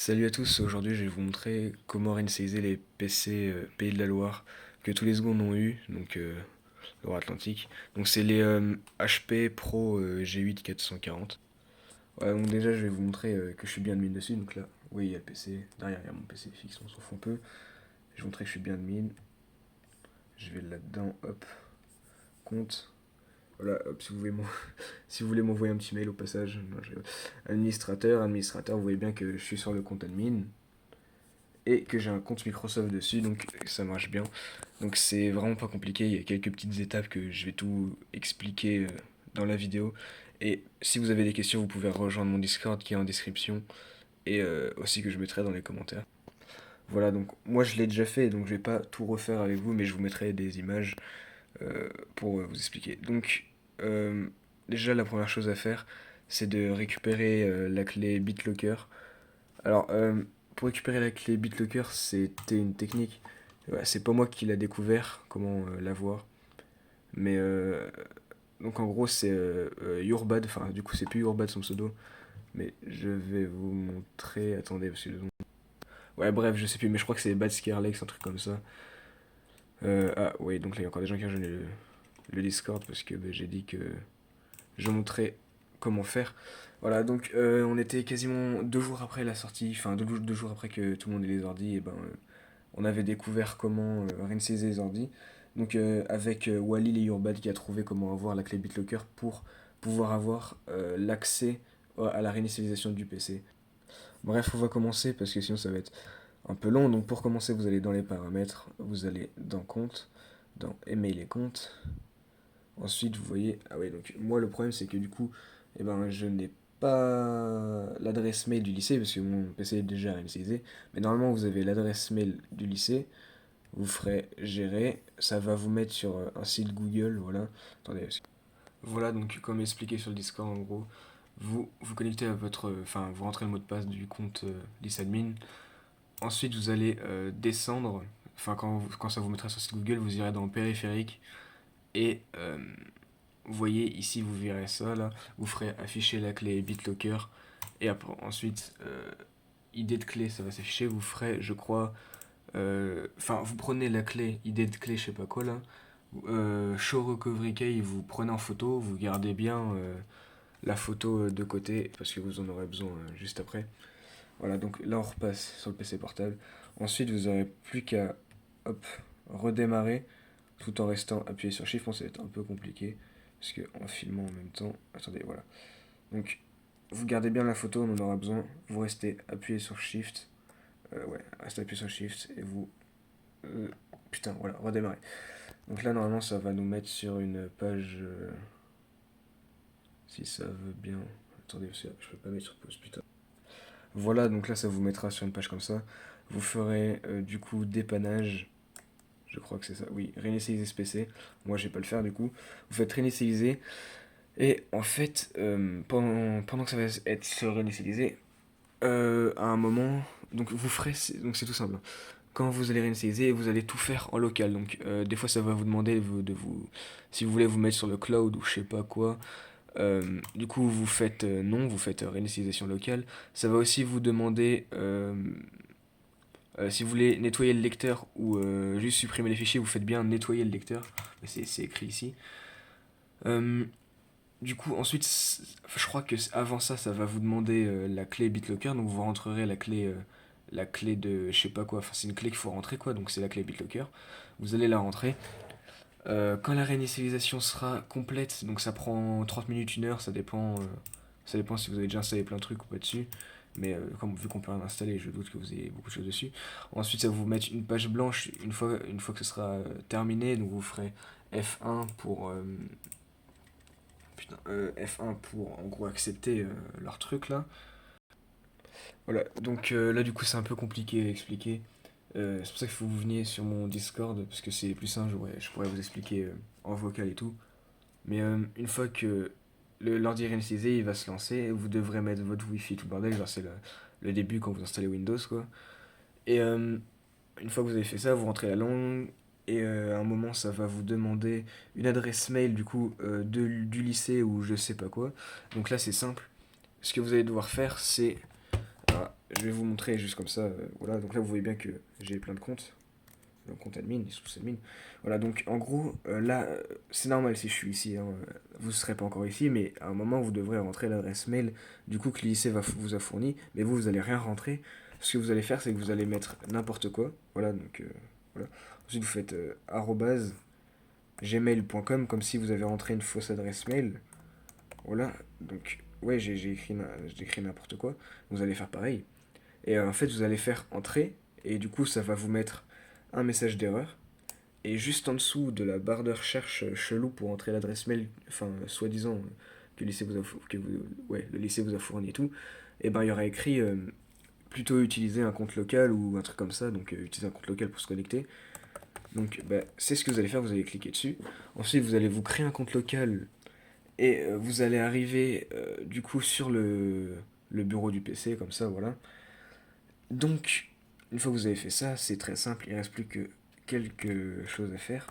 Salut à tous, aujourd'hui je vais vous montrer comment réinitialiser les PC Pays de la Loire que tous les secondes ont eu, donc Loire-Atlantique. Donc c'est les HP Pro G8 440. Ouais, donc déjà je vais vous montrer que je suis bien admin dessus, donc là, oui il y a le PC, derrière il y a mon PC fixe, on s'en fout un peu. Je vais vous montrer que je suis bien admin, je vais là-dedans, hop, compte. Voilà, hop, si vous voulez m'envoyer un petit mail au passage, non, administrateur, vous voyez bien que je suis sur le compte admin. Et que j'ai un compte Microsoft dessus, donc ça marche bien. Donc c'est vraiment pas compliqué, il y a quelques petites étapes que je vais tout expliquer dans la vidéo. Et si vous avez des questions, vous pouvez rejoindre mon Discord qui est en description et aussi que je mettrai dans les commentaires. Voilà, donc moi je l'ai déjà fait, donc je vais pas tout refaire avec vous, mais je vous mettrai des images pour vous expliquer. Donc euh, déjà la première chose à faire, c'est de récupérer la clé BitLocker. Alors, pour récupérer la clé BitLocker, c'était une technique. Ouais, c'est pas moi qui l'a découvert, comment l'avoir. Mais donc en gros, c'est Yourbad. Enfin, du coup, c'est plus Yourbad son pseudo. Mais je vais vous montrer. Attendez, parce que le nom. Ouais, bref, je sais plus, mais je crois que c'est Bad Scarlex, un truc comme ça. Ah, oui, donc là, il y a encore des gens qui rejoignent le Discord parce que j'ai dit que je montrais comment faire. Voilà, donc on était quasiment 2 jours après la sortie, enfin 2 jours après que tout le monde ait les ordi, et ben on avait découvert comment réinitialiser les ordi. Donc avec Walil et Urbad qui a trouvé comment avoir la clé BitLocker pour pouvoir avoir l'accès à la réinitialisation du PC. Bref, on va commencer parce que sinon ça va être un peu long. Donc pour commencer, vous allez dans les paramètres, vous allez dans compte, dans email et comptes. Ensuite, vous voyez, ah ouais, donc moi le problème c'est que du coup, eh ben, je n'ai pas l'adresse mail du lycée parce que mon PC est déjà réinitialisé. Mais normalement, vous avez l'adresse mail du lycée, vous ferez gérer, ça va vous mettre sur un site Google, voilà. Attendez, voilà, donc comme expliqué sur le Discord, en gros, vous connectez à votre, enfin, vous rentrez le mot de passe du compte lysadmin. Ensuite, vous allez descendre, enfin, quand ça vous mettra sur le site Google, vous irez dans périphérique et vous voyez ici, vous verrez ça là, vous ferez afficher la clé BitLocker et après, ensuite, ID de clé, ça va s'afficher, vous ferez, je crois, enfin, vous prenez la clé, ID de clé, je sais pas quoi là, Show Recovery Key, vous prenez en photo, vous gardez bien la photo de côté parce que vous en aurez besoin juste après. Voilà, donc là on repasse sur le PC portable. Ensuite, vous n'aurez plus qu'à hop, redémarrer tout en restant appuyé sur Shift. Bon, ça va être un peu compliqué parce que en filmant en même temps. Attendez, voilà. Donc, vous gardez bien la photo, on en aura besoin. Vous restez appuyé sur Shift. Ouais, restez appuyé sur Shift et vous. Putain, voilà, redémarrer. Donc là, normalement, ça va nous mettre sur une page. Si ça veut bien. Attendez, parce que je peux pas mettre sur pause, putain. Voilà, donc là, ça vous mettra sur une page comme ça. Vous ferez du coup dépannage. Je crois que c'est ça. Oui, réinitialiser ce PC. Moi, je vais pas le faire du coup. Vous faites réinitialiser. Et en fait, pendant que ça va être se réinitialiser, à un moment, donc vous ferez, donc c'est tout simple. Quand vous allez réinitialiser, vous allez tout faire en local. Donc des fois, ça va vous demander si vous voulez vous mettre sur le cloud ou je sais pas quoi. Du coup, vous faites non, vous faites réinitialisation locale. Ça va aussi vous demander si vous voulez nettoyer le lecteur ou juste supprimer les fichiers, vous faites bien nettoyer le lecteur. C'est écrit ici. Euh, Du coup, ensuite, je crois que avant ça, ça va vous demander la clé BitLocker. Donc, vous rentrerez la clé de je sais pas quoi. Enfin, c'est une clé qu'il faut rentrer quoi. Donc, c'est la clé BitLocker. Vous allez la rentrer. Quand la réinitialisation sera complète, donc ça prend 30 minutes, 1 heure, ça dépend si vous avez déjà installé plein de trucs ou pas dessus. Mais comme vu qu'on peut rien installer, je doute que vous ayez beaucoup de choses dessus. Ensuite, ça va vous mettre une page blanche une fois que ce sera terminé. Donc, vous ferez F1 pour F1 pour en gros accepter leur truc là. Voilà, donc là du coup c'est un peu compliqué à expliquer. C'est pour ça qu'il faut que vous veniez sur mon Discord parce que c'est plus simple, je pourrais vous expliquer en vocal et tout. Mais une fois que l'ordi est réinitialisé, il va se lancer et vous devrez mettre votre Wi-Fi tout le bordel, genre c'est le début quand vous installez Windows quoi. Et une fois que vous avez fait ça, vous rentrez la langue et à un moment ça va vous demander une adresse mail du coup du lycée ou je sais pas quoi. Donc là c'est simple. Ce que vous allez devoir faire c'est je vais vous montrer juste comme ça. Voilà, donc là vous voyez bien que j'ai plein de comptes. Le compte admin, les sous-admin. Voilà, donc en gros, là, c'est normal si je suis ici. Hein, vous ne serez pas encore ici, mais à un moment, vous devrez rentrer l'adresse mail du coup que le lycée vous a fourni. Mais vous allez rien rentrer. Ce que vous allez faire, c'est que vous allez mettre n'importe quoi. Voilà, donc voilà. Ensuite, vous faites arobase gmail.com comme si vous avez rentré une fausse adresse mail. Voilà, donc ouais, j'ai écrit n'importe quoi. Vous allez faire pareil. Et en fait, vous allez faire entrer. Et du coup, ça va vous mettre un message d'erreur. Et juste en dessous de la barre de recherche chelou pour entrer l'adresse mail, enfin, soi-disant que, le lycée vous a, ouais, le lycée vous a fourni et tout, et ben il y aura écrit plutôt utiliser un compte local ou un truc comme ça, donc utiliser un compte local pour se connecter. Donc bah, c'est ce que vous allez faire, vous allez cliquer dessus. Ensuite, vous allez vous créer un compte local et vous allez arriver du coup sur le bureau du PC, comme ça, voilà. Donc, une fois que vous avez fait ça, c'est très simple, il ne reste plus que quelque chose à faire.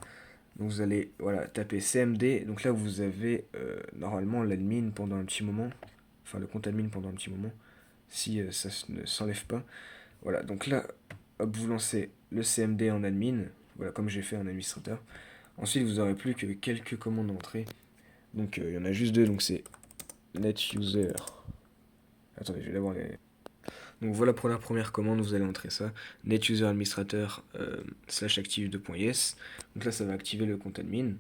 Donc vous allez voilà, taper CMD, donc là vous avez normalement l'admin pendant un petit moment, enfin le compte admin pendant un petit moment, si ça ne s'enlève pas. Voilà, donc là, hop, vous lancez le CMD en admin, voilà, comme j'ai fait en administrateur. Ensuite vous n'aurez plus que quelques commandes d'entrée, donc il y en a juste deux, donc c'est netuser. Attendez, je vais d'abord les... Donc voilà pour la première commande, vous allez entrer ça, netuser administrateur slash active 2.yes. Donc là ça va activer le compte admin.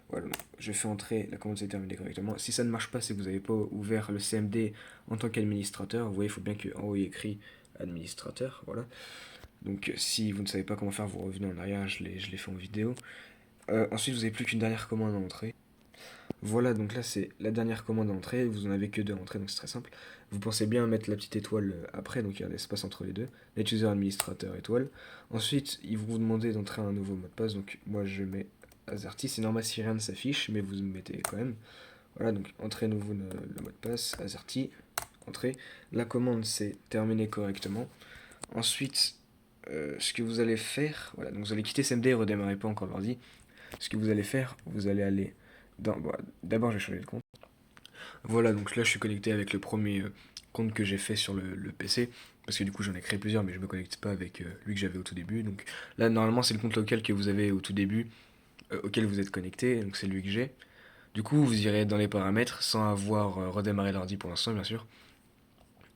Voilà, donc je fais entrer, la commande s'est terminée correctement. Si ça ne marche pas, c'est que vous n'avez pas ouvert le CMD en tant qu'administrateur. Vous voyez, il faut bien qu'en haut il y ait écrit administrateur. Voilà. Donc si vous ne savez pas comment faire, vous revenez en arrière, je l'ai fait en vidéo. Ensuite, vous n'avez plus qu'une dernière commande à entrer. Voilà, donc là c'est la dernière commande à entrer. Vous en avez que deux à entrer, donc c'est très simple. Vous pensez bien mettre la petite étoile après, donc il y a un espace entre les deux. Net user administrateur étoile. Ensuite, ils vont vous demander d'entrer un nouveau mot de passe, donc moi je mets Azerty. C'est normal si rien ne s'affiche, mais vous mettez quand même. Voilà, donc entrez nouveau le mot de passe, Azerty, entrez. La commande s'est terminée correctement. Ensuite, ce que vous allez faire, voilà, donc vous allez quitter CMD et redémarrer pas encore l'ordi. Ce que vous allez faire, vous allez aller dans. Bon, d'abord, je vais changer de compte. Voilà, donc là, je suis connecté avec le premier compte que j'ai fait sur le PC. Parce que du coup, j'en ai créé plusieurs, mais je me connecte pas avec lui que j'avais au tout début. Donc là, normalement, c'est le compte local que vous avez au tout début, auquel vous êtes connecté. Donc c'est lui que j'ai. Du coup, vous irez dans les paramètres sans avoir redémarré l'ordi pour l'instant, bien sûr.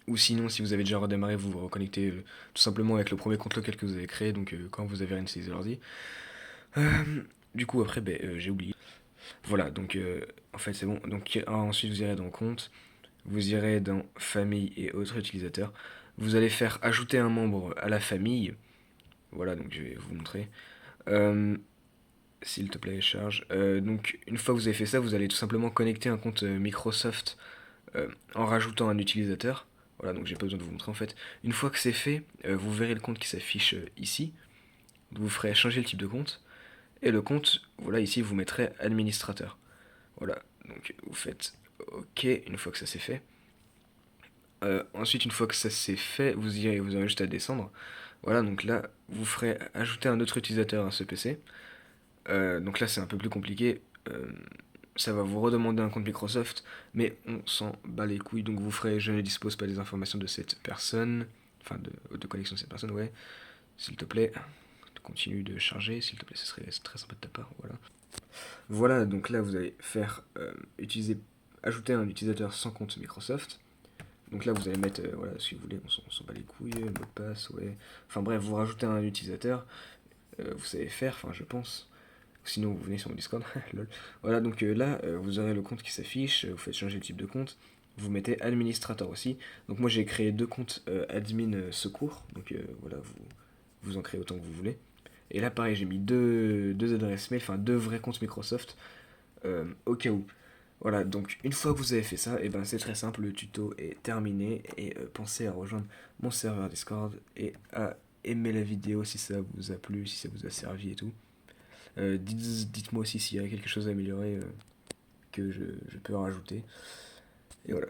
Ou sinon, si vous avez déjà redémarré, vous vous reconnectez tout simplement avec le premier compte local que vous avez créé, donc quand vous avez réinitialisé l'ordi. Du coup, après, ben, j'ai oublié. Voilà, donc en fait, c'est bon. Donc ensuite, vous irez dans compte, vous irez dans famille et autres utilisateurs. Vous allez faire ajouter un membre à la famille. Voilà, donc je vais vous montrer. Euh, S'il te plaît, charge. Donc, une fois que vous avez fait ça, vous allez tout simplement connecter un compte Microsoft en rajoutant un utilisateur. Voilà, donc j'ai pas besoin de vous montrer en fait. Une fois que c'est fait, vous verrez le compte qui s'affiche ici. Vous ferez changer le type de compte. Et le compte, voilà, ici, vous mettrez administrateur. Voilà, donc vous faites OK une fois que ça c'est fait. Ensuite, une fois que ça c'est fait, vous aurez juste à descendre. Voilà, donc là, vous ferez ajouter un autre utilisateur à ce PC. Donc là, c'est un peu plus compliqué. Ça va vous redemander un compte Microsoft, mais on s'en bat les couilles. Donc vous ferez je ne dispose pas des informations de cette personne, enfin de connexion de cette personne, ouais. S'il te plaît, continue de charger, s'il te plaît, ce serait très sympa de ta part, voilà. Voilà, donc là vous allez faire ajouter un utilisateur sans compte Microsoft. Donc là vous allez mettre, voilà, si vous voulez, on s'en bat les couilles, mot de passe, ouais. Enfin bref, vous rajoutez un utilisateur, vous savez faire, enfin je pense. Sinon vous venez sur mon Discord, lol. Voilà, donc là vous aurez le compte qui s'affiche, vous faites changer le type de compte, vous mettez administrateur aussi. Donc moi j'ai créé deux comptes admin secours, donc voilà, vous en créez autant que vous voulez. Et là pareil, j'ai mis deux adresses mail, enfin deux vrais comptes Microsoft, au cas où. Voilà, donc une fois que vous avez fait ça, et ben c'est très simple, le tuto est terminé et pensez à rejoindre mon serveur Discord et à aimer la vidéo si ça vous a plu, si ça vous a servi et tout. Dites-moi aussi s'il y a quelque chose à améliorer que je peux rajouter. Et voilà.